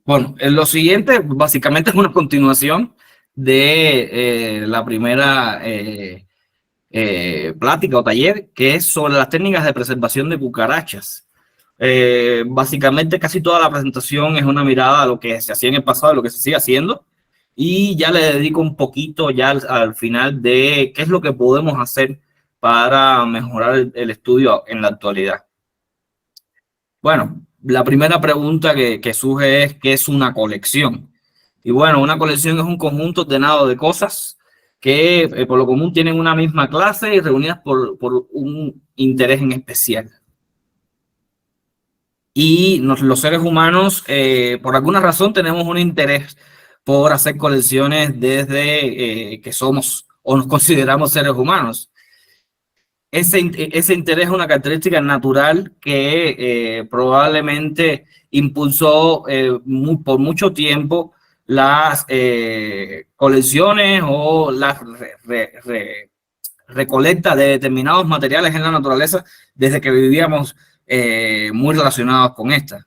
Bueno, lo siguiente básicamente es una continuación de la primera plática o taller, que es sobre las técnicas de preservación de cucarachas. Básicamente casi toda la presentación es una mirada a lo que se hacía en el pasado y lo que se sigue haciendo, y ya le dedico un poquito ya al final de qué es lo que podemos hacer para mejorar el estudio en la actualidad. Bueno, la primera pregunta que surge es: ¿qué es una colección? Y bueno, una colección es un conjunto ordenado de cosas que por lo común tienen una misma clase y reunidas por un interés en especial. Y los seres humanos, por alguna razón, tenemos un interés por hacer colecciones desde que somos o nos consideramos seres humanos. Ese interés es una característica natural que probablemente impulsó por mucho tiempo las colecciones o las recolecta de determinados materiales en la naturaleza desde que vivíamos muy relacionados con esta.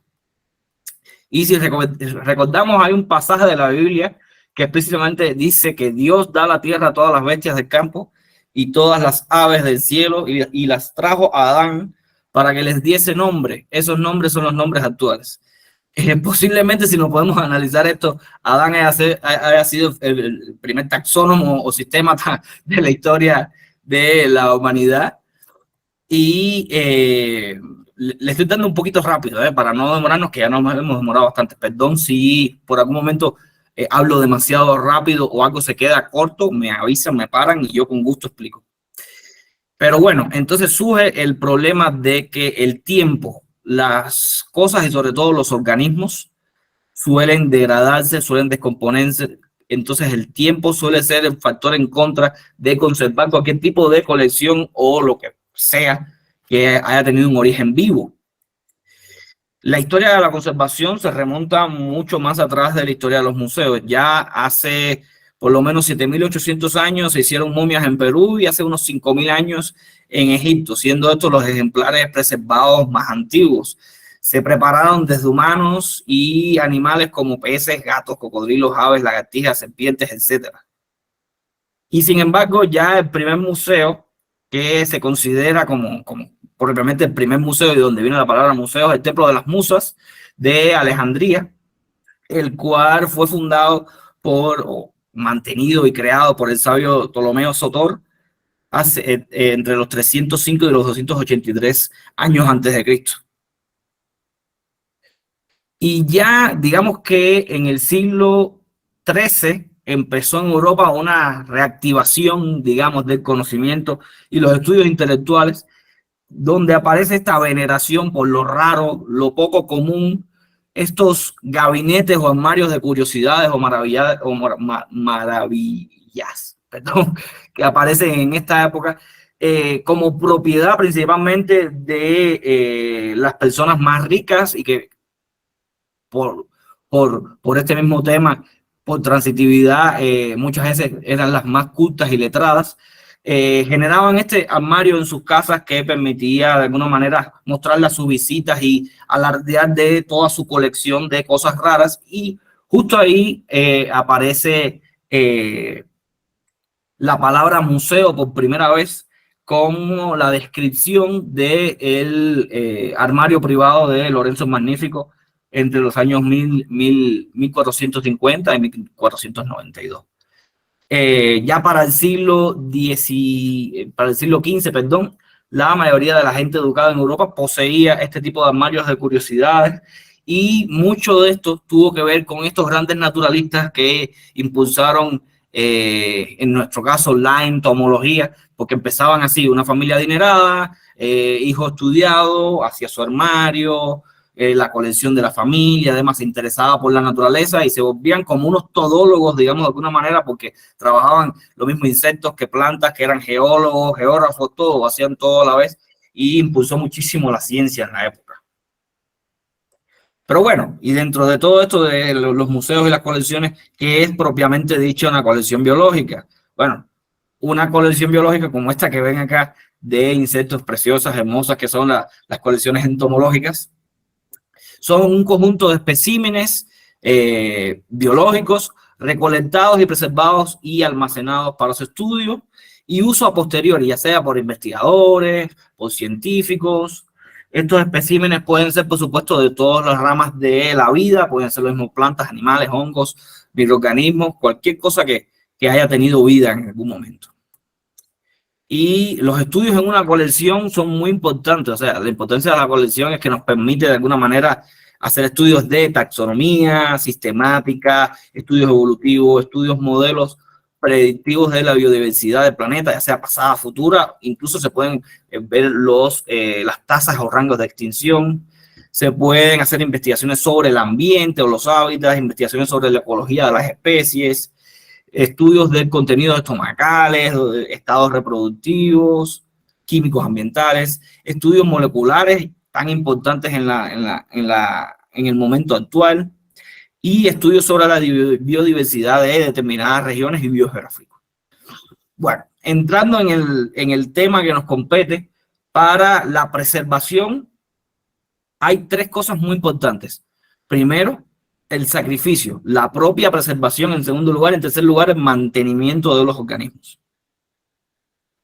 Y si recordamos, hay un pasaje de la Biblia que precisamente dice que Dios da la tierra a todas las bestias del campo y todas las aves del cielo, y las trajo a Adán para que les diese nombre. Esos nombres son los nombres actuales. Posiblemente, si nos podemos analizar esto, Adán haya sido el primer taxónomo o sistema de la historia de la humanidad. Y le estoy dando un poquito rápido, para no demorarnos, que ya nos hemos demorado bastante. Perdón si por algún momento hablo demasiado rápido o algo se queda corto, me avisan, me paran y yo con gusto explico. Pero bueno, entonces surge el problema de que el tiempo, las cosas y sobre todo los organismos suelen degradarse, suelen descomponerse. Entonces el tiempo suele ser el factor en contra de conservar cualquier tipo de colección o lo que sea que haya tenido un origen vivo. La historia de la conservación se remonta mucho más atrás de la historia de los museos. Ya hace por lo menos 7.800 años se hicieron momias en Perú, y hace unos 5.000 años en Egipto, siendo estos los ejemplares preservados más antiguos. Se prepararon desde humanos y animales como peces, gatos, cocodrilos, aves, lagartijas, serpientes, etc. Y sin embargo, ya el primer museo, que se considera como propiamente el primer museo, y donde viene la palabra museo, es el Templo de las Musas de Alejandría, el cual fue fundado o mantenido y creado por el sabio Ptolomeo Soter entre los 305 y los 283 años antes de Cristo. Y ya digamos que en el siglo XIII empezó en Europa una reactivación, digamos, del conocimiento y los estudios intelectuales, donde aparece esta veneración por lo raro, lo poco común, estos gabinetes o armarios de curiosidades o maravillas, perdón, que aparecen en esta época como propiedad principalmente de las personas más ricas, y que por este mismo tema, por transitividad, muchas veces eran las más cultas y letradas. Generaban este armario en sus casas que permitía de alguna manera mostrarle a sus visitas y alardear de toda su colección de cosas raras. Y justo ahí aparece la palabra museo por primera vez, como la descripción del armario privado de Lorenzo el Magnífico entre los años 1450 y 1492. Ya para el siglo XV, perdón, la mayoría de la gente educada en Europa poseía este tipo de armarios de curiosidades, y mucho de esto tuvo que ver con estos grandes naturalistas que impulsaron, en nuestro caso, la entomología, porque empezaban así: una familia adinerada, hijo estudiado, hacía su armario, la colección de la familia, además se interesaba por la naturaleza y se volvían como unos todólogos, digamos, de alguna manera, porque trabajaban los mismos insectos que plantas, que eran geólogos, geógrafos, todo, hacían todo a la vez, y impulsó muchísimo la ciencia en la época. Pero bueno, y dentro de todo esto de los museos y las colecciones, ¿qué es propiamente dicho una colección biológica? Bueno, una colección biológica como esta que ven acá, de insectos preciosas, hermosas, que son las colecciones entomológicas, son un conjunto de especímenes biológicos, recolectados y preservados y almacenados para su estudio y uso a posteriori, ya sea por investigadores, por científicos. Estos especímenes pueden ser, por supuesto, de todas las ramas de la vida, pueden ser los mismos plantas, animales, hongos, microorganismos, cualquier cosa que haya tenido vida en algún momento. Y los estudios en una colección son muy importantes, o sea, la importancia de la colección es que nos permite de alguna manera hacer estudios de taxonomía, sistemática, estudios evolutivos, estudios modelos predictivos de la biodiversidad del planeta, ya sea pasada, futura, incluso se pueden ver las tasas o rangos de extinción, se pueden hacer investigaciones sobre el ambiente o los hábitats, investigaciones sobre la ecología de las especies, estudios del contenido estomacales, estados reproductivos, químicos ambientales, estudios moleculares tan importantes en el momento actual, y estudios sobre la biodiversidad de determinadas regiones y biogeográficos. Bueno, entrando en el tema que nos compete, para la preservación hay tres cosas muy importantes. Primero, el sacrificio, la propia preservación en segundo lugar, en tercer lugar, el mantenimiento de los organismos.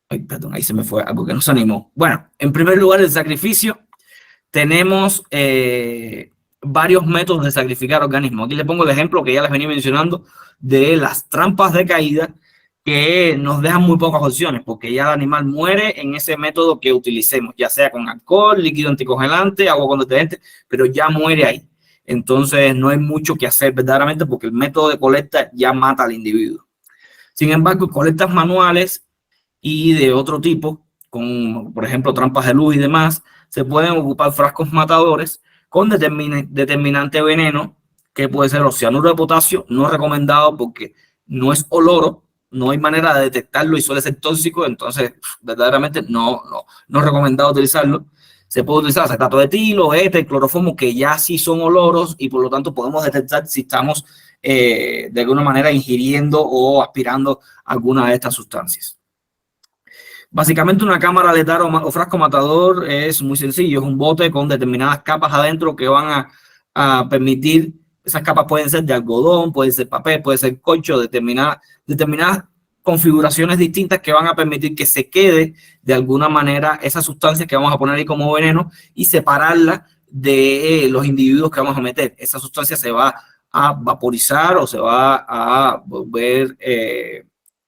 Ay, perdón, ahí se me fue algo que no se animó. Bueno, en primer lugar, el sacrificio. Tenemos varios métodos de sacrificar organismos. Aquí les pongo el ejemplo que ya les venía mencionando de las trampas de caída, que nos dejan muy pocas opciones, porque ya el animal muere en ese método que utilicemos, ya sea con alcohol, líquido anticongelante, agua con detergente, pero ya muere ahí. Entonces no hay mucho que hacer verdaderamente porque el método de colecta ya mata al individuo. Sin embargo, colectas manuales y de otro tipo, con por ejemplo trampas de luz y demás, se pueden ocupar frascos matadores con determinante veneno, que puede ser oceanuro de potasio, no recomendado porque no es oloro, no hay manera de detectarlo y suele ser tóxico, entonces verdaderamente no recomendado utilizarlo. Se puede utilizar acetato de etilo, éter, cloroformo, que ya sí son oloros y por lo tanto podemos detectar si estamos de alguna manera ingiriendo o aspirando alguna de estas sustancias. Básicamente una cámara letal o frasco matador es muy sencillo, es un bote con determinadas capas adentro que van a permitir, esas capas pueden ser de algodón, pueden ser papel, puede ser corcho, determinadas configuraciones distintas que van a permitir que se quede de alguna manera esas sustancias que vamos a poner ahí como veneno y separarla de los individuos que vamos a meter. Esa sustancia se va a vaporizar o se va a volver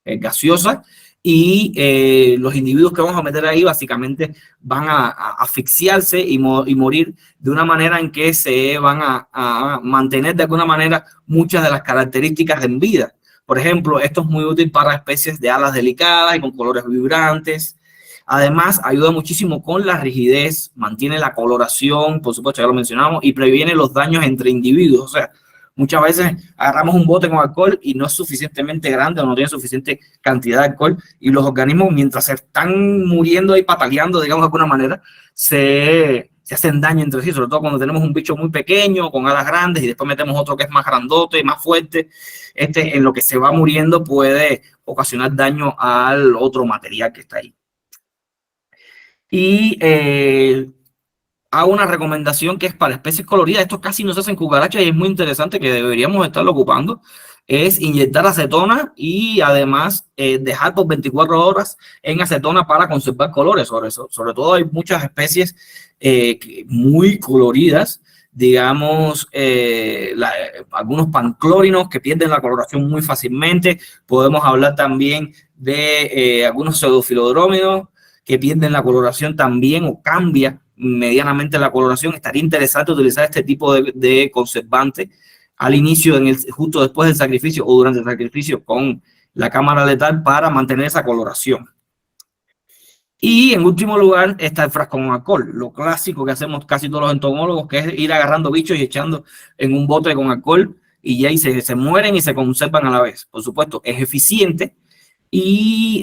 gaseosa, y los individuos que vamos a meter ahí básicamente van a asfixiarse y morir de una manera en que se van a mantener de alguna manera muchas de las características en vida. Por ejemplo, esto es muy útil para especies de alas delicadas y con colores vibrantes. Además, ayuda muchísimo con la rigidez, mantiene la coloración, por supuesto, ya lo mencionamos, y previene los daños entre individuos. O sea, muchas veces agarramos un bote con alcohol y no es suficientemente grande o no tiene suficiente cantidad de alcohol y los organismos, mientras se están muriendo y pataleando, digamos de alguna manera, se hacen daño entre sí, sobre todo cuando tenemos un bicho muy pequeño con alas grandes y después metemos otro que es más grandote y más fuerte. En lo que se va muriendo puede ocasionar daño al otro material que está ahí. Y hago una recomendación que es para especies coloridas. Esto casi no se hace en cucarachas y es muy interesante, que deberíamos estarlo ocupando. Es inyectar acetona y además dejar por 24 horas en acetona para conservar colores. Sobre todo hay muchas especies muy coloridas, digamos, algunos panclórinos que pierden la coloración muy fácilmente. Podemos hablar también de algunos pseudofilodrómidos que pierden la coloración también o cambia medianamente la coloración. Estaría interesante utilizar este tipo de conservante al inicio, justo después del sacrificio o durante el sacrificio con la cámara letal para mantener esa coloración. Y en último lugar está el frasco con alcohol, lo clásico que hacemos casi todos los entomólogos, que es ir agarrando bichos y echando en un bote con alcohol y ya ahí se mueren y se conservan a la vez. Por supuesto, es eficiente. Y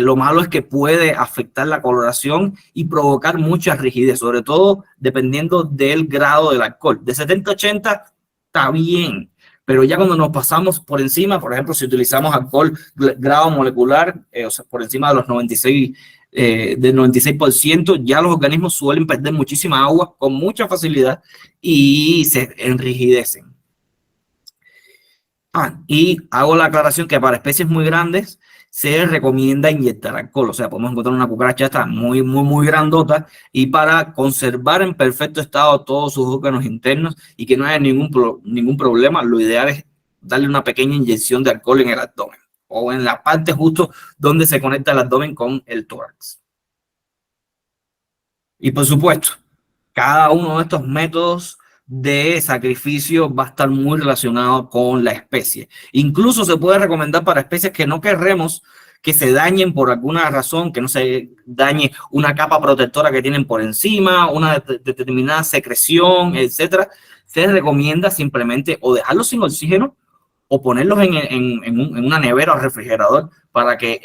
lo malo es que puede afectar la coloración y provocar mucha rigidez, sobre todo dependiendo del grado del alcohol. De 70-80 está bien, pero ya cuando nos pasamos por encima, por ejemplo, si utilizamos alcohol grado molecular, o sea, por encima de los 96, del 96%, ya los organismos suelen perder muchísima agua con mucha facilidad y se enrigidecen. Y hago la aclaración que para especies muy grandes se recomienda inyectar alcohol. O sea, podemos encontrar una cucaracha esta muy grandota, y para conservar en perfecto estado todos sus órganos internos y que no haya ningún problema, lo ideal es darle una pequeña inyección de alcohol en el abdomen o en la parte justo donde se conecta el abdomen con el tórax. Y por supuesto, cada uno de estos métodos de sacrificio va a estar muy relacionado con la especie. Incluso se puede recomendar para especies que no querremos que se dañen por alguna razón, que no se dañe una capa protectora que tienen por encima, una determinada secreción, etcétera. Se recomienda simplemente o dejarlos sin oxígeno o ponerlos en una nevera o refrigerador para que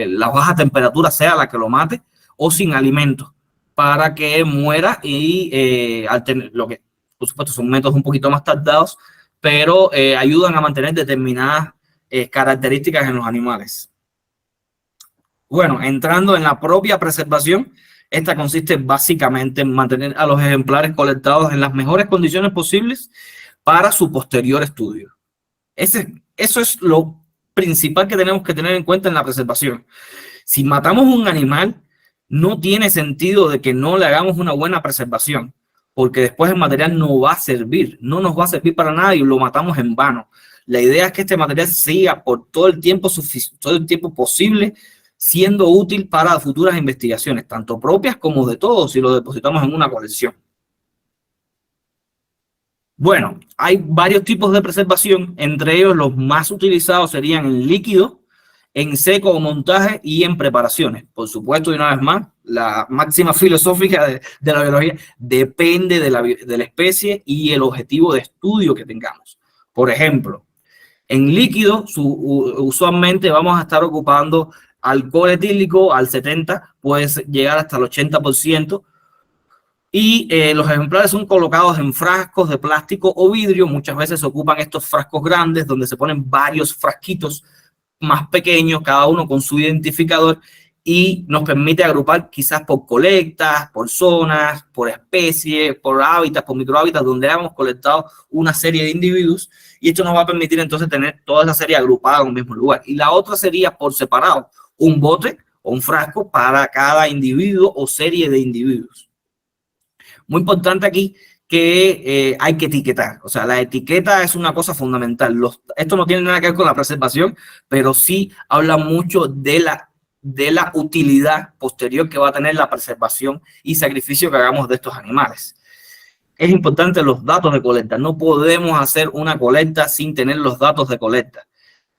la baja temperatura sea la que lo mate, o sin alimentos para que muera, y lo que por supuesto son métodos un poquito más tardados, pero ayudan a mantener determinadas características en los animales. Bueno, entrando en la propia preservación, esta consiste básicamente en mantener a los ejemplares colectados en las mejores condiciones posibles para su posterior estudio. Eso es lo principal que tenemos que tener en cuenta en la preservación. Si matamos un animal, no tiene sentido de que no le hagamos una buena preservación, porque después el material no va a servir, no nos va a servir para nada y lo matamos en vano. La idea es que este material siga por todo el tiempo posible siendo útil para futuras investigaciones, tanto propias como de todos, si lo depositamos en una colección. Bueno, hay varios tipos de preservación, entre ellos los más utilizados serían en líquido, en seco o montaje, y en preparaciones. Por supuesto, y una vez más, la máxima filosófica de la biología depende de la especie y el objetivo de estudio que tengamos. Por ejemplo, en líquido, usualmente vamos a estar ocupando alcohol etílico al 70%, puede llegar hasta el 80%, y los ejemplares son colocados en frascos de plástico o vidrio. Muchas veces se ocupan estos frascos grandes donde se ponen varios frasquitos más pequeños, cada uno con su identificador, y nos permite agrupar quizás por colectas, por zonas, por especies, por hábitats, por microhábitats, donde hemos colectado una serie de individuos, y esto nos va a permitir entonces tener toda esa serie agrupada en un mismo lugar. Y la otra sería por separado, un bote o un frasco para cada individuo o serie de individuos. Muy importante aquí que hay que etiquetar. O sea, la etiqueta es una cosa fundamental. Esto no tiene nada que ver con la preservación, pero sí habla mucho de la utilidad posterior que va a tener la preservación y sacrificio que hagamos de estos animales. Es importante los datos de colecta. No podemos hacer una colecta sin tener los datos de colecta.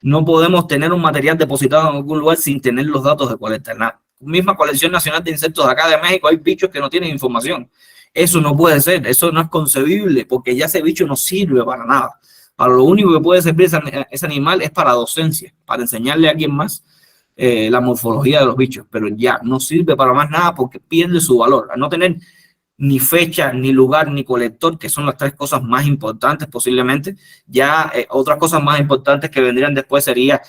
No podemos tener un material depositado en algún lugar sin tener los datos de colecta. En la misma Colección Nacional de Insectos de acá de México hay bichos que no tienen información. Eso no puede ser, eso no es concebible, porque ya ese bicho no sirve para nada. Para lo único que puede servir ese animal es para docencia, para enseñarle a alguien más la morfología de los bichos, pero ya no sirve para más nada porque pierde su valor. Al no tener ni fecha, ni lugar, ni colector, que son las tres cosas más importantes posiblemente, ya otras cosas más importantes que vendrían después sería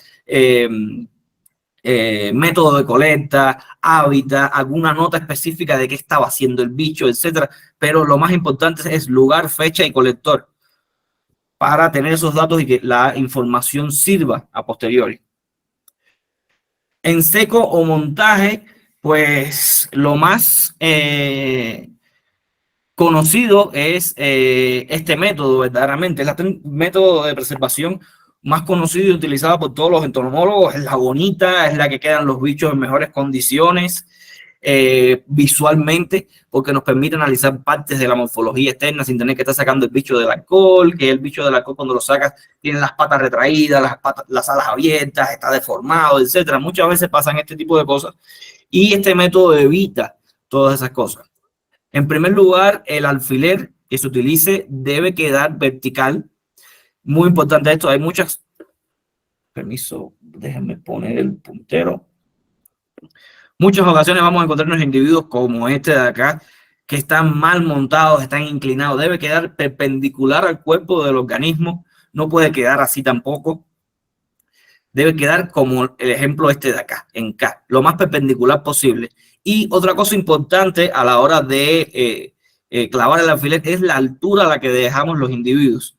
método de colecta, hábitat, alguna nota específica de qué estaba haciendo el bicho, etcétera. Pero lo más importante es lugar, fecha y colector para tener esos datos y que la información sirva a posteriori. En seco o montaje, pues lo más conocido es este método, verdaderamente. Es el método de preservación más conocido y utilizado por todos los entomólogos. Es la bonita, es la que quedan los bichos en mejores condiciones visualmente, porque nos permite analizar partes de la morfología externa sin tener que estar sacando el bicho del alcohol, que el bicho del alcohol cuando lo sacas tiene las patas retraídas, las alas abiertas, está deformado, etcétera. Muchas veces pasan este tipo de cosas y este método evita todas esas cosas. En primer lugar, el alfiler que se utilice debe quedar vertical. Muy importante esto, hay muchas... Permiso, déjenme poner el puntero. Muchas ocasiones vamos a encontrarnos individuos como este de acá, que están mal montados, están inclinados. Debe quedar perpendicular al cuerpo del organismo, no puede quedar así tampoco. Debe quedar como el ejemplo este de acá, en K, lo más perpendicular posible. Y otra cosa importante a la hora de clavar el alfiler es la altura a la que dejamos los individuos.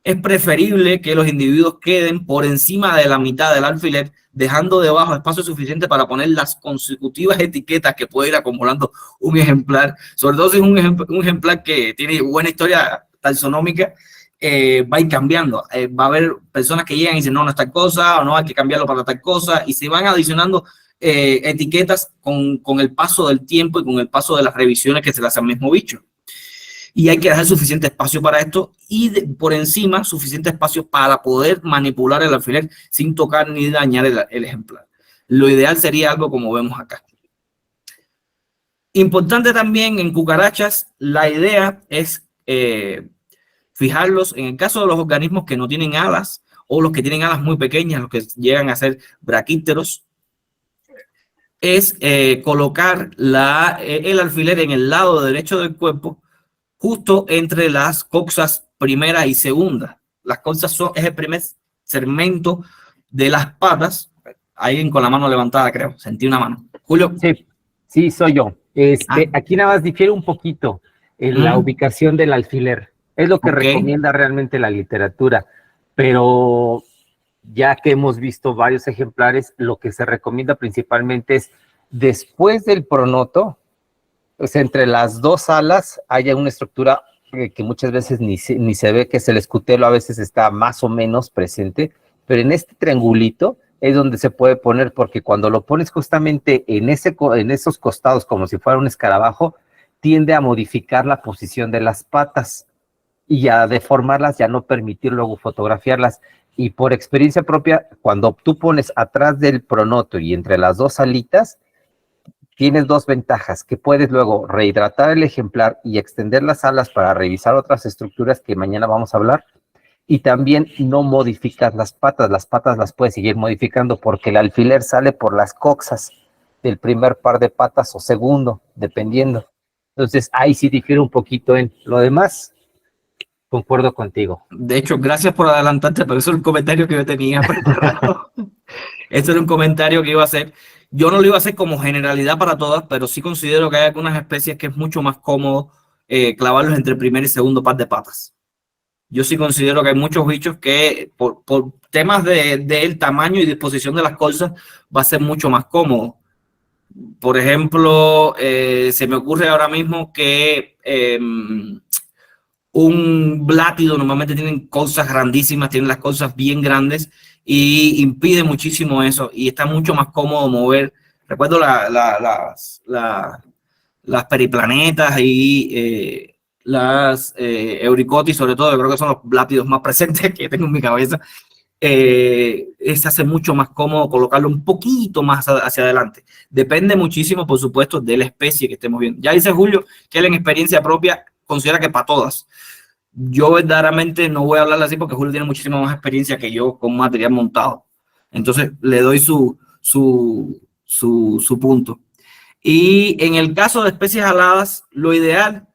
es preferible que los individuos queden por encima de la mitad del alfiler, dejando debajo espacio suficiente para poner las consecutivas etiquetas que puede ir acumulando un ejemplar, sobre todo si es un ejemplar que tiene buena historia taxonómica. Va a ir cambiando, va a haber personas que llegan y dicen no, no es tal cosa, o no, hay que cambiarlo para tal cosa, y se van adicionando etiquetas con el paso del tiempo y con el paso de las revisiones que se le hacen al mismo bicho. Y hay que dejar suficiente espacio para esto y por encima suficiente espacio para poder manipular el alfiler sin tocar ni dañar el ejemplar. Lo ideal sería algo como vemos acá. Importante también en cucarachas, la idea es fijarlos en el caso de los organismos que no tienen alas o los que tienen alas muy pequeñas, los que llegan a ser braquíteros, es colocar el alfiler en el lado derecho del cuerpo, justo entre las coxas primera y segunda. Las coxas es el primer segmento de las patas. Alguien con la mano levantada, creo. Sentí una mano. Julio. Sí, soy yo. Aquí nada más difiere un poquito en la ubicación del alfiler. Es lo que recomienda realmente la literatura. Pero ya que hemos visto varios ejemplares, lo que se recomienda principalmente es después del pronoto, pues entre las dos alas haya una estructura que muchas veces ni se ve, que es el escutelo, a veces está más o menos presente, pero en este triangulito es donde se puede poner, porque cuando lo pones justamente en esos costados, como si fuera un escarabajo, tiende a modificar la posición de las patas y a deformarlas, ya no permitir luego fotografiarlas. Y por experiencia propia, cuando tú pones atrás del pronoto y entre las dos alitas, tienes dos ventajas, que puedes luego rehidratar el ejemplar y extender las alas para revisar otras estructuras que mañana vamos a hablar, y también no modificas las patas las puedes seguir modificando porque el alfiler sale por las coxas del primer par de patas o segundo, dependiendo. Entonces ahí sí difiere un poquito en lo demás. Concuerdo contigo. De hecho, gracias por adelantarte, pero eso es un comentario que yo tenía preparado. Este era un comentario que iba a hacer. Yo no lo iba a hacer como generalidad para todas, pero sí considero que hay algunas especies que es mucho más cómodo clavarlos entre el primer y segundo par de patas. Yo sí considero que hay muchos bichos que por temas del tamaño y disposición de las cosas va a ser mucho más cómodo. Por ejemplo, se me ocurre ahora mismo que un blátido normalmente tienen cosas grandísimas, tienen las cosas bien grandes y impide muchísimo eso y está mucho más cómodo mover. Recuerdo las periplanetas y las euricotis, sobre todo, yo creo que son los blátidos más presentes que tengo en mi cabeza. Se hace mucho más cómodo colocarlo un poquito más hacia adelante. Depende muchísimo, por supuesto, de la especie que estemos viendo. Ya dice Julio que él en experiencia propia considera que para todas. Yo verdaderamente no voy a hablar así porque Julio tiene muchísima más experiencia que yo con material montado. Entonces le doy su punto. Y en el caso de especies aladas, lo ideal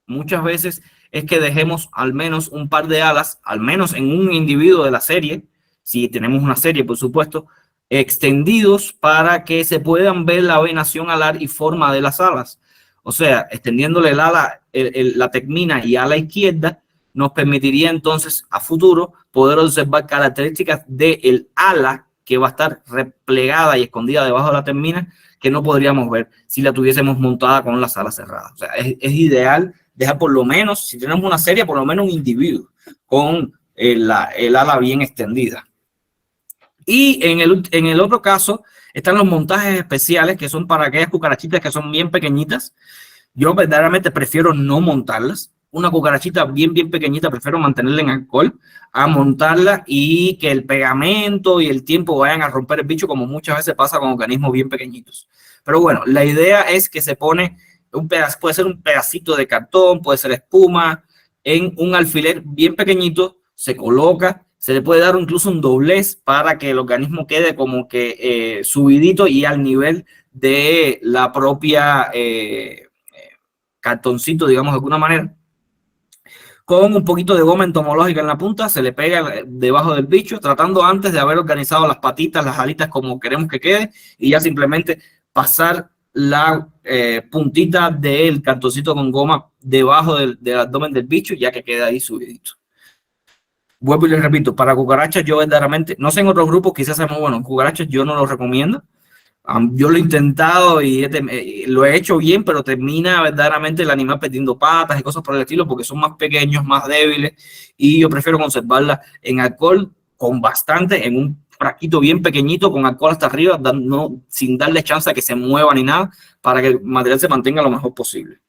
muchas veces es que dejemos al menos un par de alas, al menos en un individuo de la serie, si tenemos una serie, por supuesto, extendidos para que se puedan ver la venación alar y forma de las alas. O sea, extendiéndole el ala, la tecmina y ala izquierda, nos permitiría entonces a futuro poder observar características del ala que va a estar replegada y escondida debajo de la tecmina, que no podríamos ver si la tuviésemos montada con las alas cerradas. O sea, es ideal dejar por lo menos, si tenemos una serie, por lo menos un individuo con el ala bien extendida. Y en el otro caso están los montajes especiales, que son para aquellas cucarachitas que son bien pequeñitas. Yo verdaderamente prefiero no montarlas. Una cucarachita bien pequeñita, prefiero mantenerla en alcohol a montarla y que el pegamento y el tiempo vayan a romper el bicho, como muchas veces pasa con organismos bien pequeñitos. Pero bueno, la idea es que se pone un pedazo, puede ser un pedacito de cartón, puede ser espuma, en un alfiler bien pequeñito, se coloca, se le puede dar incluso un doblez para que el organismo quede como que subidito y al nivel de la propia cartoncito, digamos de alguna manera. Con un poquito de goma entomológica en la punta, se le pega debajo del bicho, tratando antes de haber organizado las patitas, las alitas como queremos que quede, y ya simplemente pasar la puntita del cartoncito con goma debajo del abdomen del bicho, ya que queda ahí subidito. vuelvo y les repito, para cucarachas yo verdaderamente, no sé en otros grupos quizás sea muy bueno, en cucarachas yo no lo recomiendo. Yo lo he intentado y lo he hecho bien, pero termina verdaderamente el animal perdiendo patas y cosas por el estilo porque son más pequeños, más débiles, y yo prefiero conservarla en alcohol con bastante, en un frasquito bien pequeñito con alcohol hasta arriba, sin darle chance a que se mueva ni nada, para que el material se mantenga lo mejor posible.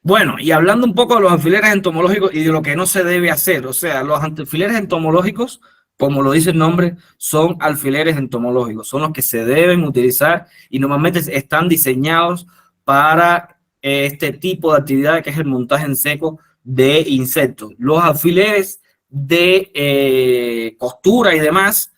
Bueno, y hablando un poco de los alfileres entomológicos y de lo que no se debe hacer, o sea, los alfileres entomológicos, como lo dice el nombre, son alfileres entomológicos, son los que se deben utilizar y normalmente están diseñados para este tipo de actividad que es el montaje en seco de insectos. Los alfileres de costura y demás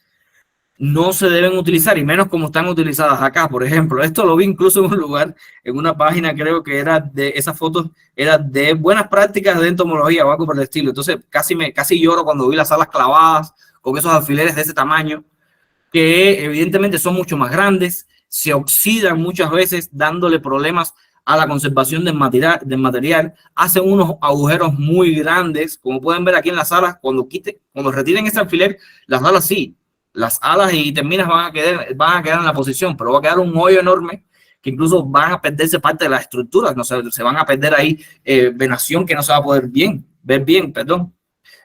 no se deben utilizar, y menos como están utilizadas acá. Por ejemplo, esto lo vi incluso en un lugar, en una página, creo que era de esas fotos, era de buenas prácticas de entomología o algo por el estilo. Entonces casi lloro cuando vi las alas clavadas con esos alfileres de ese tamaño, que evidentemente son mucho más grandes, se oxidan muchas veces dándole problemas a la conservación del material, hacen unos agujeros muy grandes, como pueden ver aquí en las alas. Cuando retiren ese alfiler, las alas sí, las alas y terminas van a quedar en la posición, pero va a quedar un hoyo enorme que incluso van a perderse parte de las estructuras, no sé, se van a perder ahí venación que no se va a poder ver bien.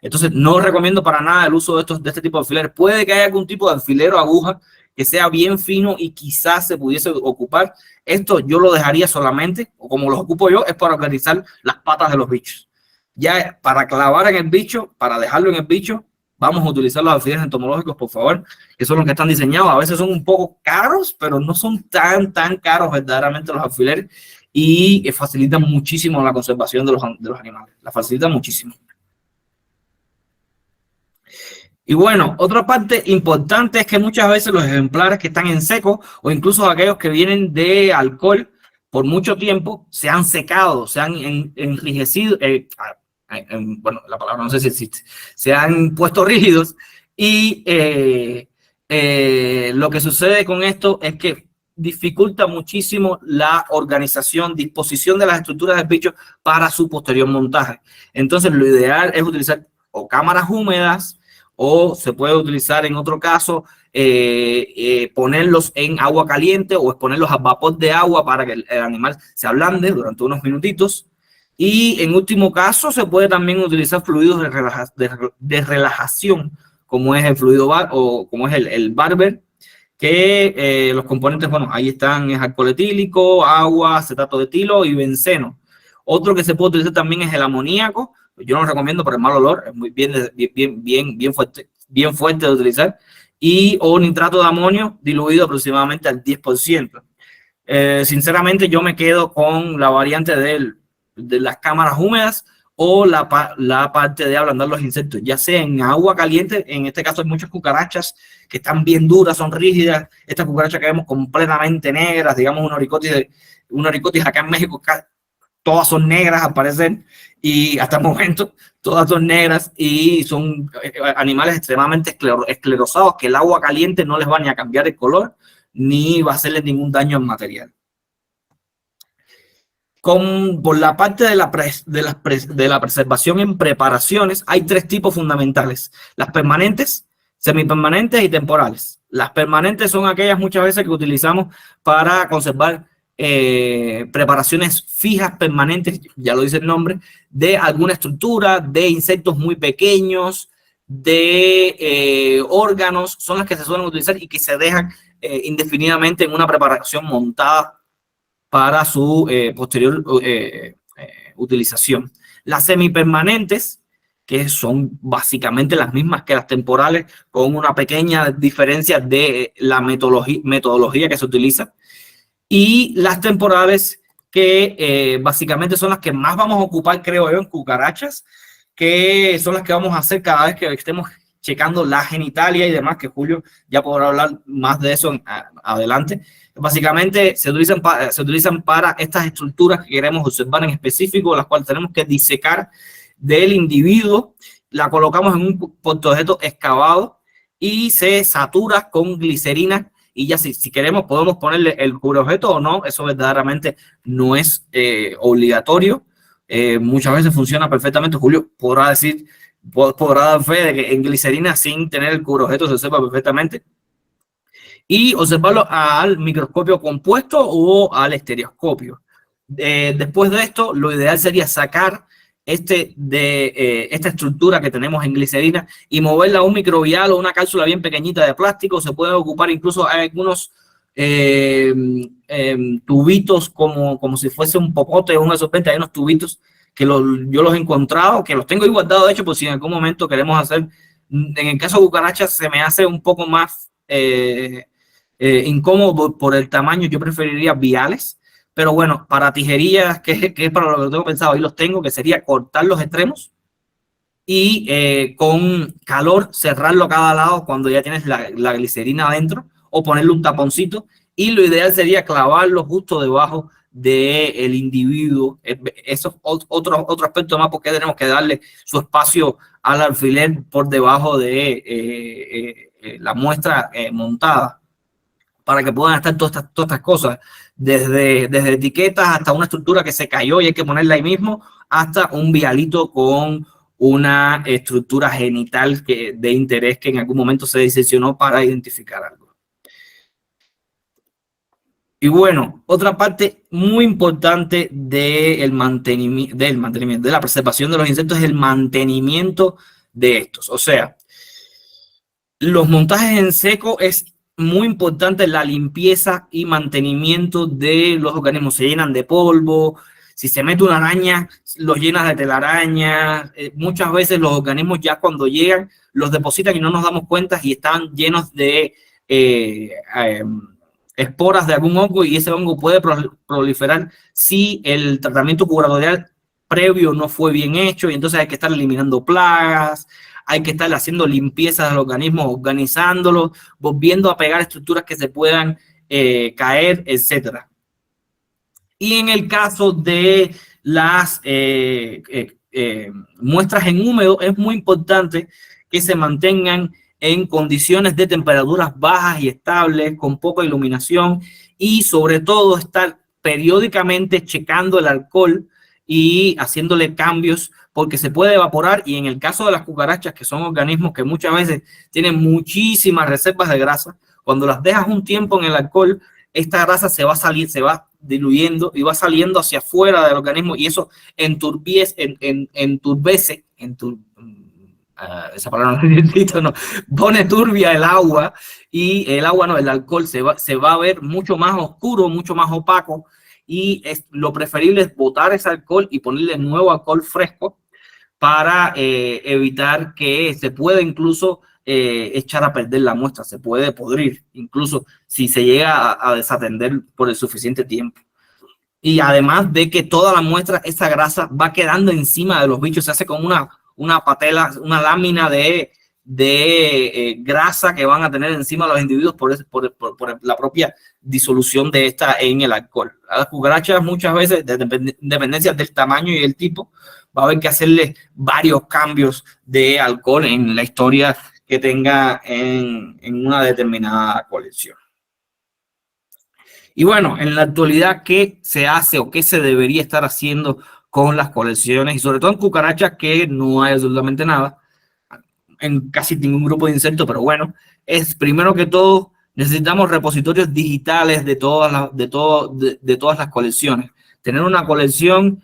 Entonces no recomiendo para nada el uso de este tipo de alfileres. Puede que haya algún tipo de alfiler o aguja que sea bien fino y quizás se pudiese ocupar. Esto yo lo dejaría solamente, o como los ocupo yo, es para organizar las patas de los bichos. Ya para clavar en el bicho, para dejarlo en el bicho, vamos a utilizar los alfileres entomológicos, por favor, que son los que están diseñados. A veces son un poco caros, pero no son tan caros verdaderamente los alfileres, y facilitan muchísimo la conservación de los animales. La facilitan muchísimo. Y bueno, otra parte importante es que muchas veces los ejemplares que están en seco, o incluso aquellos que vienen de alcohol por mucho tiempo, se han secado, se han enrijecido, bueno, la palabra no sé si existe, se han puesto rígidos, y lo que sucede con esto es que dificulta muchísimo la organización, disposición de las estructuras del bicho para su posterior montaje. Entonces lo ideal es utilizar o cámaras húmedas, o se puede utilizar en otro caso ponerlos en agua caliente o exponerlos a vapor de agua para que el animal se ablande durante unos minutitos. Y en último caso se puede también utilizar fluidos de relajación, como es el fluido o como es el barber, que los componentes, bueno, ahí están, es alcohol etílico, agua, acetato de etilo y benceno. Otro que se puede utilizar también es el amoníaco. Yo no lo recomiendo por el mal olor, es muy bien fuerte de utilizar, o nitrato de amonio diluido aproximadamente al 10%. Sinceramente yo me quedo con la variante de las cámaras húmedas, o la parte de ablandar los insectos, ya sea en agua caliente. En este caso hay muchas cucarachas que están bien duras, son rígidas. Estas cucarachas que vemos completamente negras, digamos una oricotis acá en México, todas son negras al parecer, y hasta el momento todas son negras, y son animales extremadamente esclerosados, que el agua caliente no les va ni a cambiar el color, ni va a hacerles ningún daño al material. Por la parte de la preservación en preparaciones, hay tres tipos fundamentales: las permanentes, semipermanentes y temporales. Las permanentes son aquellas muchas veces que utilizamos para conservar preparaciones fijas, permanentes, ya lo dice el nombre, de alguna estructura, de insectos muy pequeños, de órganos. Son las que se suelen utilizar y que se dejan indefinidamente en una preparación montada para su posterior utilización. Las semipermanentes, que son básicamente las mismas que las temporales, con una pequeña diferencia de la metodología que se utiliza. Y las temporales, que básicamente son las que más vamos a ocupar, creo yo, en cucarachas, que son las que vamos a hacer cada vez que estemos checando la genitalia y demás, que Julio ya podrá hablar más de eso adelante. Básicamente se utilizan para estas estructuras que queremos observar en específico, las cuales tenemos que disecar del individuo. La colocamos en un portaobjetos excavado y se satura con glicerina, y ya si queremos podemos ponerle el cubreobjeto o no. Eso verdaderamente no es obligatorio. muchas veces funciona perfectamente. Julio podrá dar fe de que en glicerina sin tener el cubreobjeto se observa perfectamente. Y observarlo al microscopio compuesto o al estereoscopio. Después de esto, lo ideal sería sacar esta estructura que tenemos en glicerina y moverla a un microbial o una cápsula bien pequeñita de plástico. Se puede ocupar incluso, hay algunos tubitos como si fuese un popote o un absorbente. Hay unos tubitos que yo los he encontrado, que los tengo ahí guardados, de hecho, por si en algún momento queremos hacer. En el caso de cucarachas se me hace un poco más incómodo por el tamaño. Yo preferiría viales, pero bueno, para tijerillas, que es para lo que tengo pensado, ahí los tengo, que sería cortar los extremos y con calor cerrarlo a cada lado cuando ya tienes la glicerina adentro, o ponerle un taponcito, y lo ideal sería clavarlo justo debajo del individuo. Eso es otro aspecto más, porque tenemos que darle su espacio al alfiler por debajo de la muestra montada, para que puedan estar todas estas cosas, desde etiquetas hasta una estructura que se cayó y hay que ponerla ahí mismo, hasta un vialito con una estructura genital de interés que en algún momento se diseccionó para identificar algo. Y bueno, otra parte muy importante del mantenimiento, de la preservación de los insectos, es el mantenimiento de estos. O sea, los montajes en seco es muy importante la limpieza y mantenimiento de los organismos. Se llenan de polvo, si se mete una araña, los llenas de telaraña. Muchas veces los organismos ya cuando llegan los depositan y no nos damos cuenta y están llenos de esporas de algún hongo, y ese hongo puede proliferar si el tratamiento curatorial previo no fue bien hecho, y entonces hay que estar eliminando plagas, hay que estar haciendo limpieza del organismo, organizándolo, volviendo a pegar estructuras que se puedan caer, etcétera. Y en el caso de las muestras en húmedo, es muy importante que se mantengan en condiciones de temperaturas bajas y estables, con poca iluminación, y sobre todo estar periódicamente checando el alcohol y haciéndole cambios, porque se puede evaporar. Y en el caso de las cucarachas, que son organismos que muchas veces tienen muchísimas reservas de grasa, cuando las dejas un tiempo en el alcohol, esta grasa se va diluyendo y va saliendo hacia afuera del organismo, y eso enturbece, esa palabra no necesito, no, pone turbia el agua, y el alcohol se va a ver mucho más oscuro, mucho más opaco, y lo preferible es botar ese alcohol y ponerle nuevo alcohol fresco para evitar que se pueda incluso echar a perder la muestra, se puede podrir, incluso si se llega a desatender por el suficiente tiempo. Y además de que toda la muestra, esa grasa va quedando encima de los bichos, se hace como una patela, una lámina de grasa que van a tener encima de los individuos por la propia disolución de esta en el alcohol. A las cucarachas muchas veces, de dependencia del tamaño y el tipo, va a haber que hacerle varios cambios de alcohol en la historia que tenga en una determinada colección. Y bueno, en la actualidad, ¿qué se hace o qué se debería estar haciendo con las colecciones? Y sobre todo en cucarachas, que no hay absolutamente nada, en casi ningún grupo de insectos, pero bueno, es primero que todo, necesitamos repositorios digitales de todas las colecciones. Tener una colección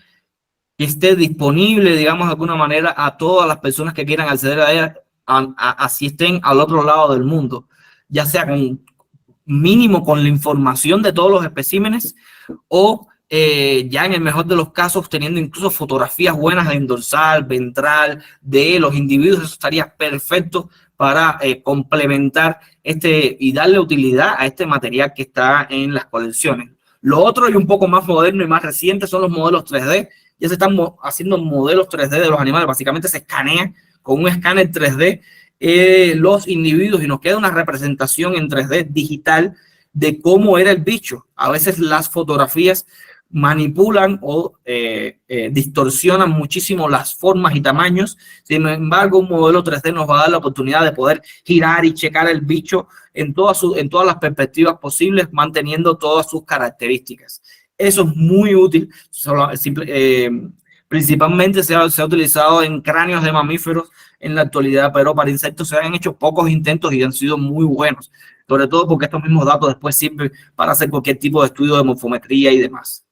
que esté disponible, digamos, de alguna manera, a todas las personas que quieran acceder a ella, así estén al otro lado del mundo, ya sea con mínimo con la información de todos los especímenes, o ya en el mejor de los casos teniendo incluso fotografías buenas en dorsal, ventral de los individuos. Eso estaría perfecto para complementar y darle utilidad a este material que está en las colecciones. Lo otro, y un poco más moderno y más reciente, son los modelos 3D. Ya se están haciendo modelos 3D de los animales. Básicamente se escanean con un escáner 3D los individuos y nos queda una representación en 3D digital de cómo era el bicho. A veces las fotografías manipulan o distorsionan muchísimo las formas y tamaños. Sin embargo, un modelo 3D nos va a dar la oportunidad de poder girar y checar el bicho en todas las perspectivas posibles, manteniendo todas sus características. Eso es muy útil Principalmente se ha utilizado en cráneos de mamíferos en la actualidad, pero para insectos se han hecho pocos intentos y han sido muy buenos, sobre todo porque estos mismos datos después sirven para hacer cualquier tipo de estudio de morfometría y demás.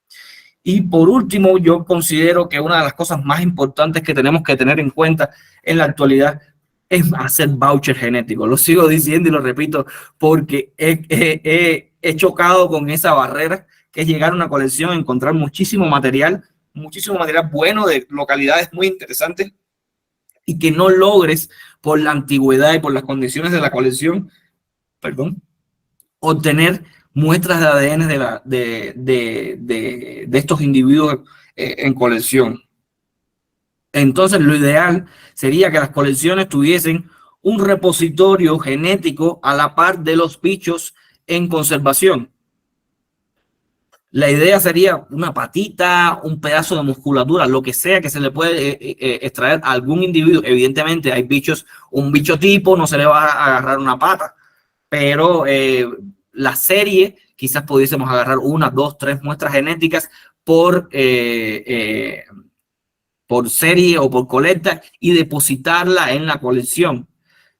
Y por último, yo considero que una de las cosas más importantes que tenemos que tener en cuenta en la actualidad es hacer voucher genético. Lo sigo diciendo y lo repito porque he chocado con esa barrera que es llegar a una colección, encontrar muchísimo material bueno de localidades muy interesantes y que no logres por la antigüedad y por las condiciones de la colección, perdón, obtener muestras de ADN de estos individuos en colección. Entonces, lo ideal sería que las colecciones tuviesen un repositorio genético a la par de los bichos en conservación. La idea sería una patita, un pedazo de musculatura, lo que sea que se le puede extraer a algún individuo. Evidentemente hay bichos, un bicho tipo no se le va a agarrar una pata, pero la serie quizás pudiésemos agarrar 1, 2, 3 muestras genéticas por serie o por colecta y depositarla en la colección.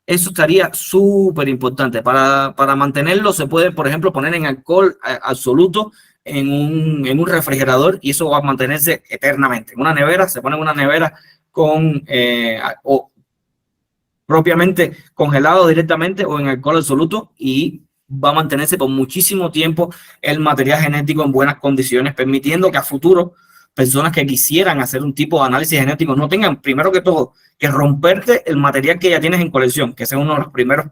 Eso estaría súper importante. Para mantenerlo se puede, por ejemplo, poner en alcohol absoluto en un refrigerador y eso va a mantenerse eternamente. En una nevera, se pone en una nevera con o propiamente congelado directamente o en alcohol absoluto y va a mantenerse por muchísimo tiempo el material genético en buenas condiciones, permitiendo que a futuro personas que quisieran hacer un tipo de análisis genético no tengan, primero que todo, que romperte el material que ya tienes en colección, que ese es uno de los primeros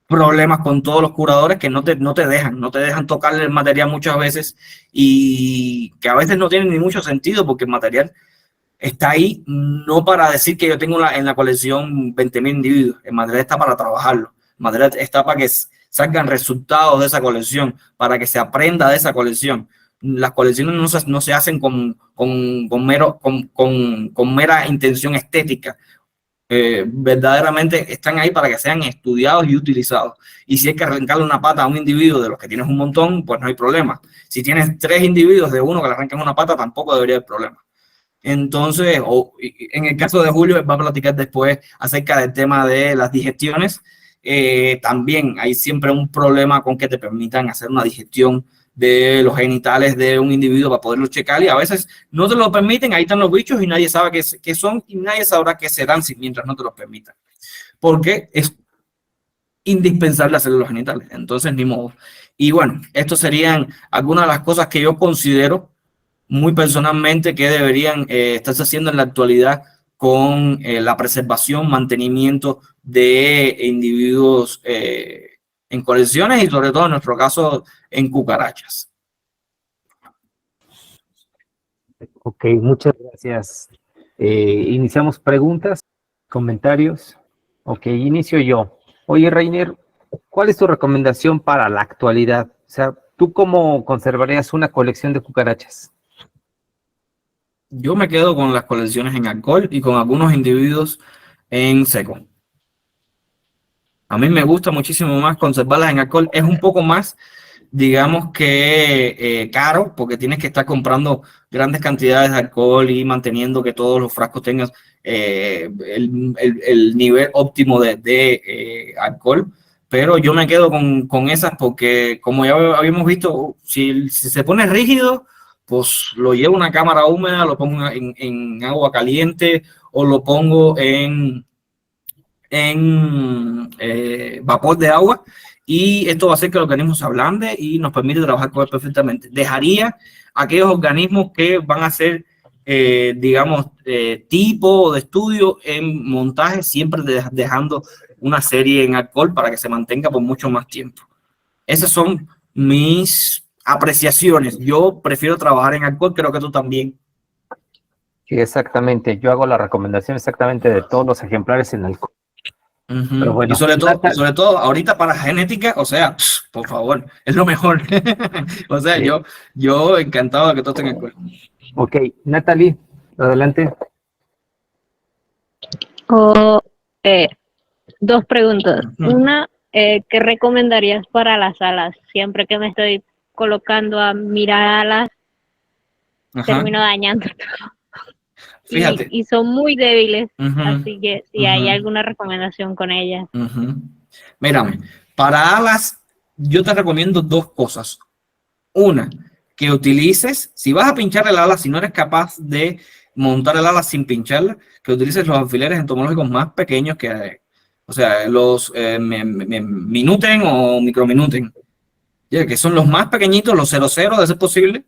problemas con todos los curadores, que no te dejan tocarle el material muchas veces y que a veces no tienen ni mucho sentido porque el material está ahí no para decir que yo tengo en la colección 20.000 individuos, el material está para trabajarlo, el material está para que salgan resultados de esa colección, para que se aprenda de esa colección. Las colecciones no se hacen con mera intención estética. Verdaderamente están ahí para que sean estudiados y utilizados. Y si hay que arrancarle una pata a un individuo de los que tienes un montón, pues no hay problema. Si tienes 3 individuos de uno que le arrancan una pata, tampoco debería haber problema. Entonces, en el caso de Julio, va a platicar después acerca del tema de las digestiones. También hay siempre un problema con que te permitan hacer una digestión de los genitales de un individuo para poderlo checar y a veces no te lo permiten, ahí están los bichos y nadie sabe qué son y nadie sabrá qué serán mientras no te los permitan, porque es indispensable hacer los genitales, entonces ni modo. Y bueno, estos serían algunas de las cosas que yo considero muy personalmente que deberían estarse haciendo en la actualidad con la preservación, mantenimiento de individuos en colecciones y sobre todo en nuestro caso en cucarachas. Ok, muchas gracias. Iniciamos preguntas, comentarios. Ok, inicio yo. Oye, Reiner, ¿cuál es tu recomendación para la actualidad? O sea, ¿tú cómo conservarías una colección de cucarachas? Yo me quedo con las colecciones en alcohol y con algunos individuos en seco. A mí me gusta muchísimo más conservarlas en alcohol. Es un poco más, digamos que caro, porque tienes que estar comprando grandes cantidades de alcohol y manteniendo que todos los frascos tengan el nivel óptimo de alcohol. Pero yo me quedo con esas porque, como ya habíamos visto, si se pone rígido, pues lo llevo a una cámara húmeda, lo pongo en agua caliente o lo pongo en vapor de agua y esto va a hacer que el organismo se ablande y nos permite trabajar con él perfectamente. Dejaría aquellos organismos que van a ser, digamos, tipo de estudio en montaje, siempre dejando una serie en alcohol para que se mantenga por mucho más tiempo. Esas son mis apreciaciones. Yo prefiero trabajar en alcohol, creo que tú también. Sí, exactamente. Yo hago la recomendación exactamente de todos los ejemplares en alcohol. Pero bueno, y sobre todo ahorita para genética, o sea, por favor, es lo mejor. O sea, sí. yo encantado de que todo esté en el cuerpo. Ok, Natalie, adelante. Dos preguntas. Una, ¿qué recomendarías para las alas? Siempre que me estoy colocando a mirar alas, termino dañando todo. Fíjate. Y son muy débiles, así que si hay alguna recomendación con ellas. Mírame, para alas yo te recomiendo dos cosas. Una, que utilices, si vas a pinchar el ala, si no eres capaz de montar el ala sin pincharla, que utilices los alfileres entomológicos más pequeños que hay. O sea, los minuten o microminuten, que son los más pequeñitos, los 00 de ser posible,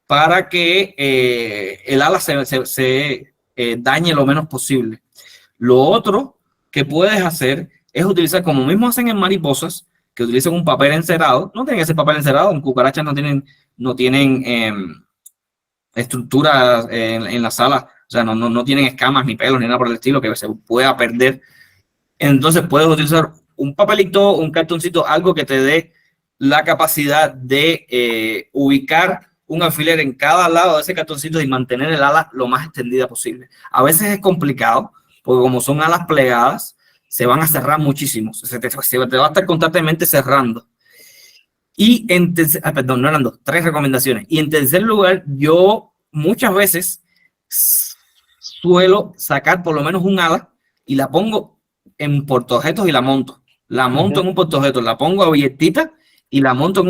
para que el ala se dañe lo menos posible. Lo otro que puedes hacer es utilizar, como mismo hacen en mariposas, que utilicen un papel encerado. No tienen ese papel encerado, en cucarachas no tienen estructuras en la sala, o sea, no tienen escamas ni pelos ni nada por el estilo que se pueda perder. Entonces puedes utilizar un papelito, un cartoncito, algo que te dé la capacidad de ubicar un alfiler en cada lado de ese cartoncito y mantener el ala lo más extendida posible. A veces es complicado, porque como son alas plegadas, se van a cerrar muchísimo. Se te va a estar constantemente cerrando. Y perdón, no eran dos, 3 recomendaciones. Y en tercer lugar, yo muchas veces suelo sacar por lo menos un ala y la pongo en portaobjetos y la monto. La monto en un portaobjetos, la pongo abiertita y la monto en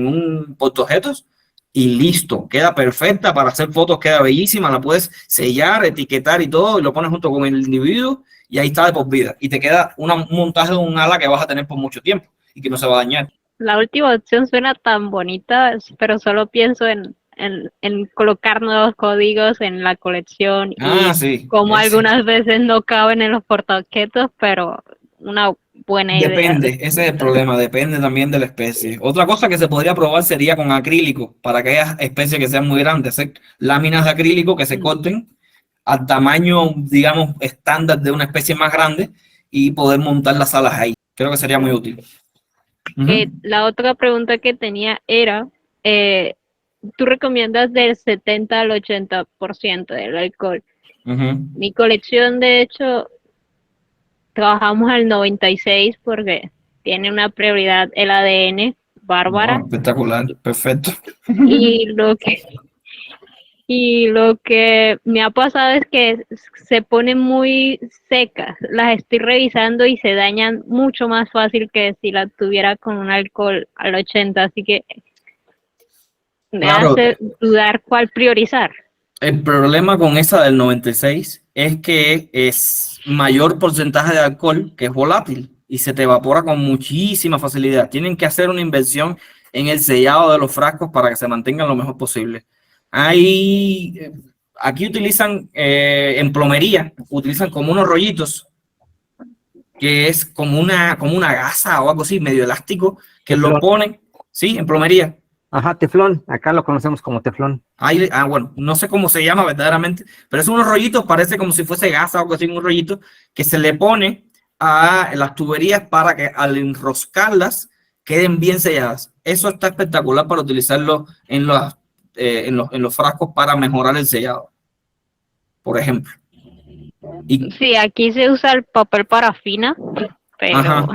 un portaobjetos y listo. Queda perfecta para hacer fotos, queda bellísima. La puedes sellar, etiquetar y todo y lo pones junto con el individuo y ahí está de por vida. Y te queda un montaje de un ala que vas a tener por mucho tiempo y que no se va a dañar. La última opción suena tan bonita, pero solo pienso en colocar nuevos códigos en la colección y como algunas veces no caben en los portaobjetos, pero una buena idea. Depende, ese es el problema, depende también de la especie. Otra cosa que se podría probar sería con acrílico, para aquellas especies que sean muy grandes, hacer láminas de acrílico que se corten al tamaño, digamos, estándar de una especie más grande y poder montar las alas ahí. Creo que sería muy útil. La otra pregunta que tenía era, ¿tú recomiendas del 70 al 80% del alcohol? Mi colección, de hecho, trabajamos al 96 porque tiene una prioridad el ADN bárbara. Espectacular, perfecto. Y lo que me ha pasado es que se ponen muy secas. Las estoy revisando y se dañan mucho más fácil que si las tuviera con un alcohol al 80. Así que me hace dudar cuál priorizar. El problema con esa del 96 es que es mayor porcentaje de alcohol, que es volátil y se te evapora con muchísima facilidad. Tienen que hacer una inversión en el sellado de los frascos para que se mantengan lo mejor posible. Aquí utilizan en plomería, utilizan como unos rollitos que es como una gasa o algo así, medio elástico, que teflón. Lo ponen, sí, en plomería. Ajá, teflón, acá lo conocemos como teflón. Bueno, no sé cómo se llama verdaderamente, pero es unos rollitos, parece como si fuese gasa o algo así, un rollito que se le pone a las tuberías para que al enroscarlas queden bien selladas. Eso está espectacular para utilizarlo en los frascos para mejorar el sellado, por ejemplo. Sí, aquí se usa el papel parafina, pero,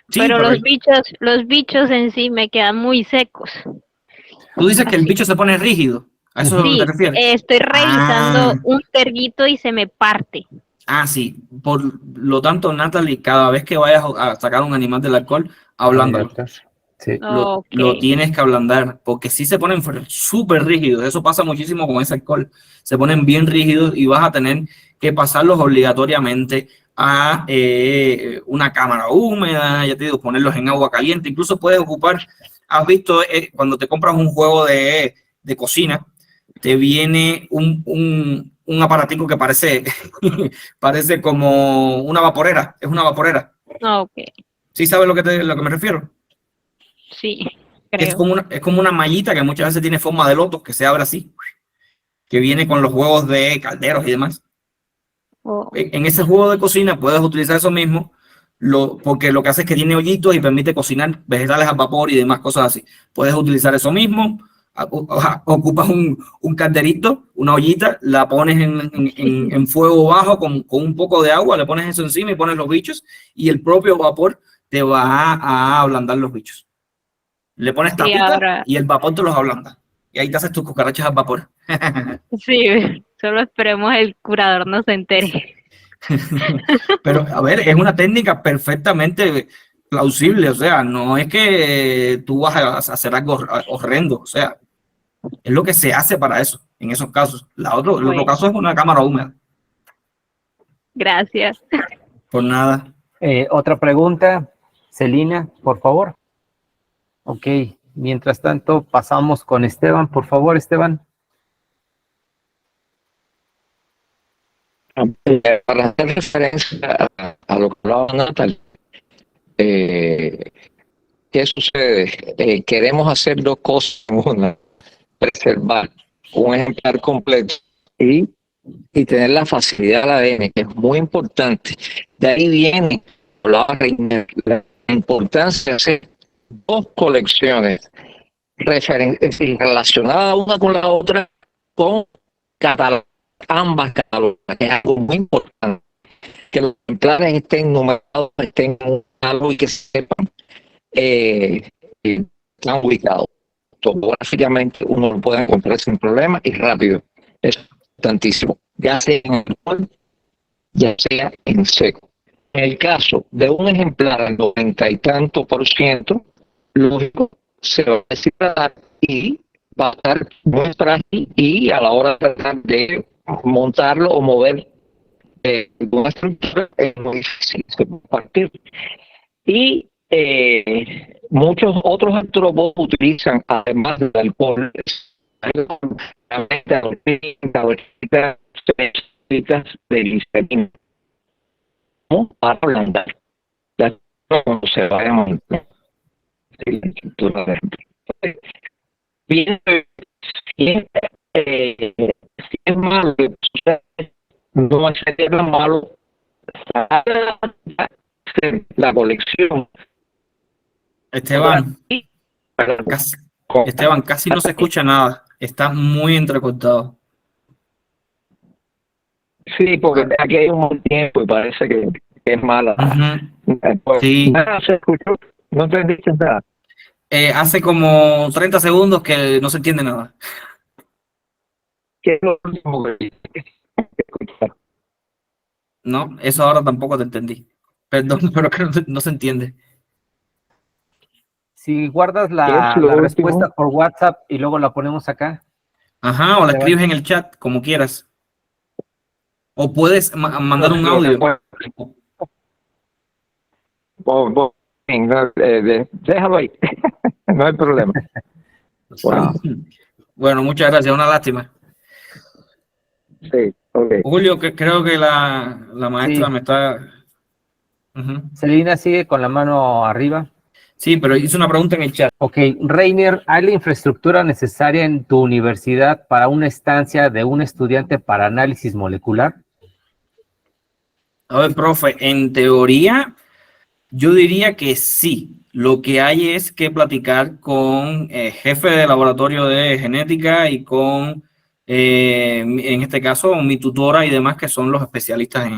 sí, pero los bichos en sí me quedan muy secos. Tú dices que el bicho se pone rígido, ¿a eso sí, te refieres? Estoy revisando un terguito y se me parte. Sí, por lo tanto, Natalie, cada vez que vayas a sacar un animal del alcohol, ablándalo. Sí. Lo tienes que ablandar, porque si se ponen súper rígidos. Eso pasa muchísimo con ese alcohol. Se ponen bien rígidos y vas a tener que pasarlos obligatoriamente a una cámara húmeda, ya te digo, ponerlos en agua caliente. Incluso puedes ocupar, has visto cuando te compras un juego de cocina, te viene un aparatico que parece como una vaporera. Es una vaporera. ¿Sí sabes lo que me refiero? Sí, creo. Es como una mallita que muchas veces tiene forma de loto, que se abre así, que viene con los huevos de calderos y demás. En ese juego de cocina puedes utilizar eso mismo, porque lo que hace es que tiene hoyitos y permite cocinar vegetales al vapor y demás cosas así. Puedes utilizar eso mismo, ocupas un calderito, una ollita, la pones en fuego bajo con un poco de agua, le pones eso encima y pones los bichos y el propio vapor te va a ablandar los bichos. Le pones tapita y el vapor te los ablanda. Y ahí te haces tus cucarachas al vapor. Sí, Solo esperemos el curador no se entere. Pero, a ver, es una técnica perfectamente plausible, o sea, no es que tú vas a hacer algo horrendo, o sea, es lo que se hace para eso, en esos casos. El otro caso es una cámara húmeda. Gracias. Por nada. Otra pregunta, Celina, por favor. Ok, mientras tanto pasamos con Esteban, por favor, Esteban. Para hacer referencia a lo que hablaba Natalie, ¿qué sucede? Queremos hacer dos cosas. Una, preservar un ejemplar completo y tener la facilidad del ADN, que es muy importante. De ahí viene la importancia de hacer dos colecciones relacionadas una con la otra, con ambas catalogas, que es algo muy importante, que los ejemplares estén numerados, estén en algo y que sepan están ubicados. Topográficamente uno lo puede encontrar sin problema y rápido. Es importantísimo, ya sea en alcohol, ya sea en seco. En el caso de un ejemplar al 90 y tanto %, lógico, se va a deshidratar y va a estar muy frágil, y a la hora de tratar de montarlo o mover una estructura es muy difícil, se puede partir. Y muchos otros antropólogos utilizan, además del alcohol, de listerina para ablandar cuando se vaya a montar la estructura de bien, si es malo, no sería tan malo la colección. Esteban, casi no se escucha nada. Está muy entrecortado. Sí, porque aquí hay un buen tiempo y parece que es mala. Sí. ¿Se escuchó? ¿No te entendiste nada? Hace como 30 segundos que no se entiende nada. ¿Qué es lo último que escuchar? No, eso ahora tampoco te entendí. Perdón, pero que no se entiende. Si guardas la respuesta por WhatsApp y luego la ponemos acá. Ajá, o la escribes en el chat, como quieras. O puedes mandar un audio. Déjalo ahí. No hay problema. Bueno, muchas gracias. Una lástima. Sí, okay. Julio, creo que la maestra me está... Celina sigue con la mano arriba. Sí, pero hizo una pregunta en el chat. Ok, Reiner, ¿hay la infraestructura necesaria en tu universidad para una estancia de un estudiante para análisis molecular? A ver, profe, en teoría, yo diría que sí. Lo que hay es que platicar con jefe de laboratorio de genética y con, en este caso, mi tutora y demás, que son los especialistas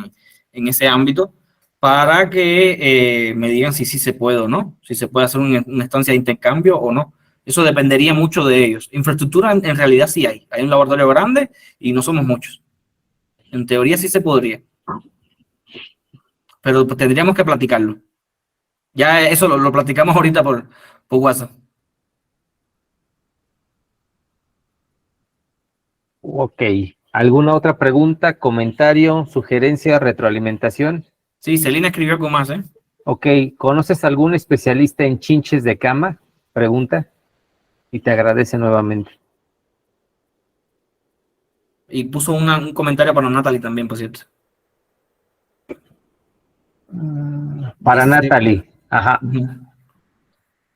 en ese ámbito, para que me digan si sí se puede o no, si se puede hacer una estancia de intercambio o no. Eso dependería mucho de ellos. Infraestructura en realidad sí hay. Hay un laboratorio grande y no somos muchos. En teoría sí se podría. Pero pues, tendríamos que platicarlo. Ya eso lo platicamos ahorita por WhatsApp. Ok. ¿Alguna otra pregunta, comentario, sugerencia, retroalimentación? Sí, Celina escribió con más, ¿eh? Ok. ¿Conoces algún especialista en chinches de cama? Pregunta. Y te agradece nuevamente. Y puso un comentario para Natalie también, por cierto. Para Natalie. Ajá.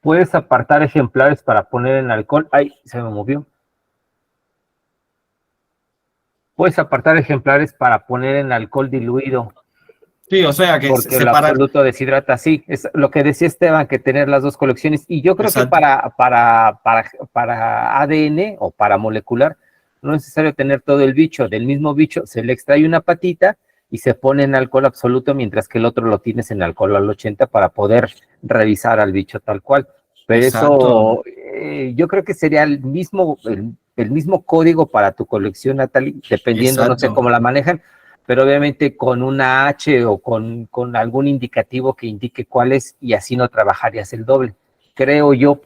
¿Puedes apartar ejemplares para poner en alcohol? Ay, se me movió. Puedes apartar ejemplares para poner en alcohol diluido. Sí, o sea que porque el absoluto deshidrata, sí, es lo que decía Esteban, que tener las dos colecciones, y yo creo que para ADN o para molecular, no es necesario tener todo el bicho, del mismo bicho se le extrae una patita y se pone en alcohol absoluto, mientras que el otro lo tienes en alcohol al 80 para poder revisar al bicho tal cual, pero eso yo creo que sería el el mismo código para tu colección, Natalie, dependiendo, no sé cómo la manejan, pero obviamente con una H o con algún indicativo que indique cuál es, y así no trabajarías el doble, creo yo.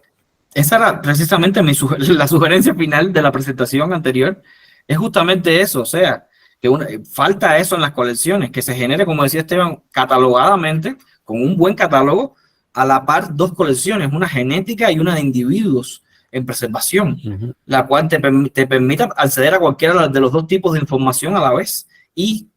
Esa era precisamente la sugerencia final de la presentación anterior, es justamente eso, o sea, que falta eso en las colecciones, que se genere, como decía Esteban, catalogadamente, con un buen catálogo, a la par dos colecciones, una genética y una de individuos en preservación, la cual te permita acceder a cualquiera de los dos tipos de información a la vez y,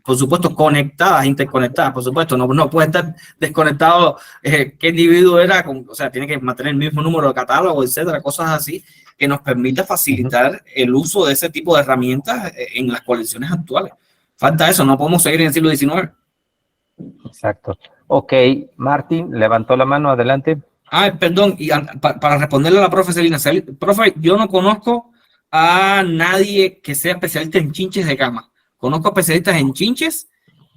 por supuesto, conectadas, interconectadas, por supuesto, no puede estar desconectado qué individuo era, o sea, tiene que mantener el mismo número de catálogo, etcétera, cosas así, que nos permita facilitar el uso de ese tipo de herramientas en las colecciones actuales. Falta eso, no podemos seguir en el siglo XIX. Exacto. Ok, Martín, levantó la mano, adelante. Perdón, y para responderle a la profe Celina, profe, yo no conozco a nadie que sea especialista en chinches de cama. Conozco especialistas en chinches,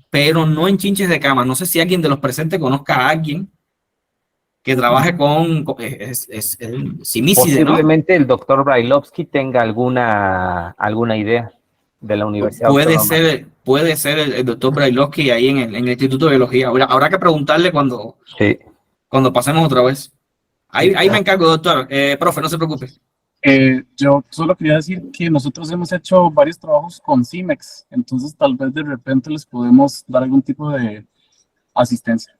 pero no en chinches de cama. No sé si alguien de los presentes conozca a alguien que trabaje con simícide, ¿no? Posiblemente el doctor Brailovsky tenga alguna idea de la Universidad Autónoma. Puede ser el doctor Brailovsky ahí en el Instituto de Biología. Habrá que preguntarle cuando pasemos otra vez. Ahí me encargo, doctor. Profe, no se preocupe. Yo solo quería decir que nosotros hemos hecho varios trabajos con CIMEX, entonces tal vez de repente les podemos dar algún tipo de asistencia.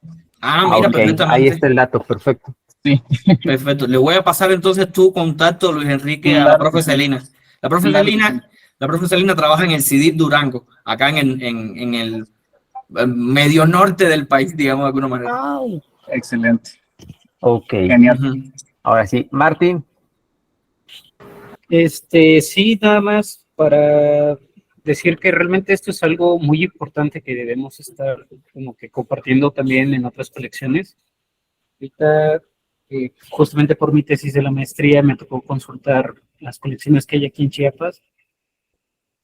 Mira, perfectamente. Ahí está el dato, perfecto. Sí. Perfecto. Le voy a pasar entonces tu contacto, Luis Enrique, a la profe Celina. La profe Celina trabaja en el CIDIP Durango, acá en el medio norte del país, digamos de alguna manera. Excelente. Ok. Genial. Ahora sí, Martín. Sí, nada más para decir que realmente esto es algo muy importante que debemos estar como que compartiendo también en otras colecciones. Ahorita, justamente por mi tesis de la maestría, me tocó consultar las colecciones que hay aquí en Chiapas,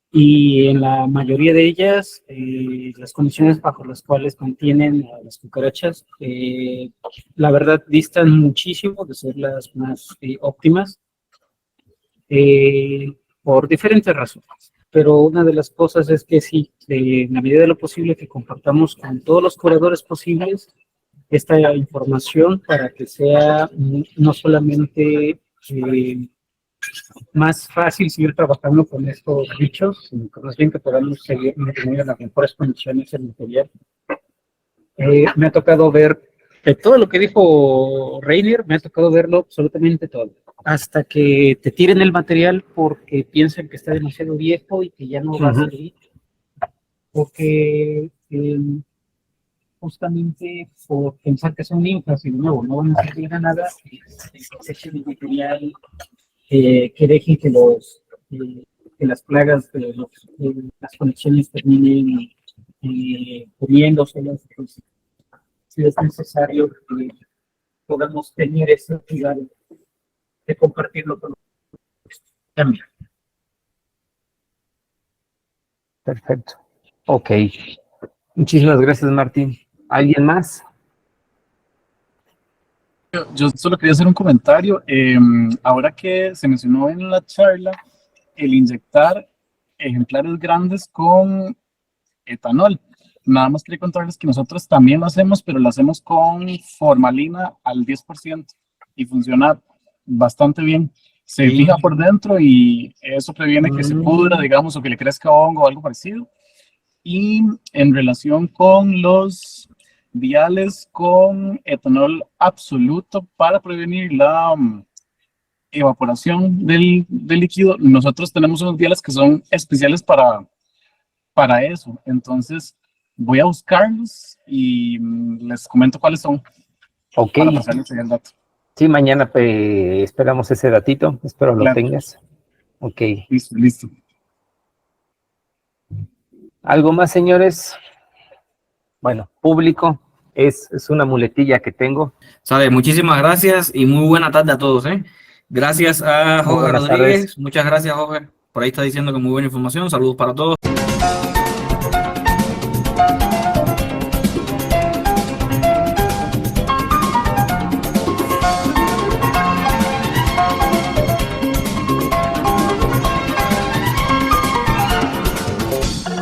y en la mayoría de ellas, las condiciones bajo las cuales mantienen a las cucarachas, la verdad, distan muchísimo de ser las más óptimas, por diferentes razones. Pero una de las cosas es que sí, en la medida de lo posible, que compartamos con todos los curadores posibles esta información para que sea no solamente más fácil seguir trabajando con estos bichos, sino que más bien que podamos seguir manteniendo las mejores condiciones el material. Me ha tocado ver todo lo que dijo Reiner, me ha tocado verlo absolutamente todo, hasta que te tiren el material porque piensan que está demasiado viejo y que ya no va a servir, porque justamente por pensar que son ninfas y de nuevo no van a servir a nada, desechen el material, que dejen que las plagas de las conexiones terminen comiéndoselas. Pues, si es necesario que podamos tener ese cuidado de compartirlo con los también. Perfecto. Ok. Muchísimas gracias, Martín. ¿Alguien más? Yo solo quería hacer un comentario. Ahora que se mencionó en la charla el inyectar ejemplares grandes con etanol, nada más quería contarles que nosotros también lo hacemos, pero lo hacemos con formalina al 10% y funciona bastante bien. Se fija por dentro y eso previene que se pudra, digamos, o que le crezca hongo o algo parecido. Y en relación con los viales con etanol absoluto para prevenir la evaporación del líquido, nosotros tenemos unos viales que son especiales para eso. Entonces voy a buscarlos y les comento cuáles son. Ok. Para pasarles el dato. Sí, mañana esperamos ese datito. Espero lo tengas. Ok. Listo. ¿Algo más, señores? Bueno, público, es una muletilla que tengo. Sale, muchísimas gracias y muy buena tarde a todos. Gracias a Jorge Rodríguez. Muchas gracias, Jorge. Por ahí está diciendo que muy buena información. Saludos para todos.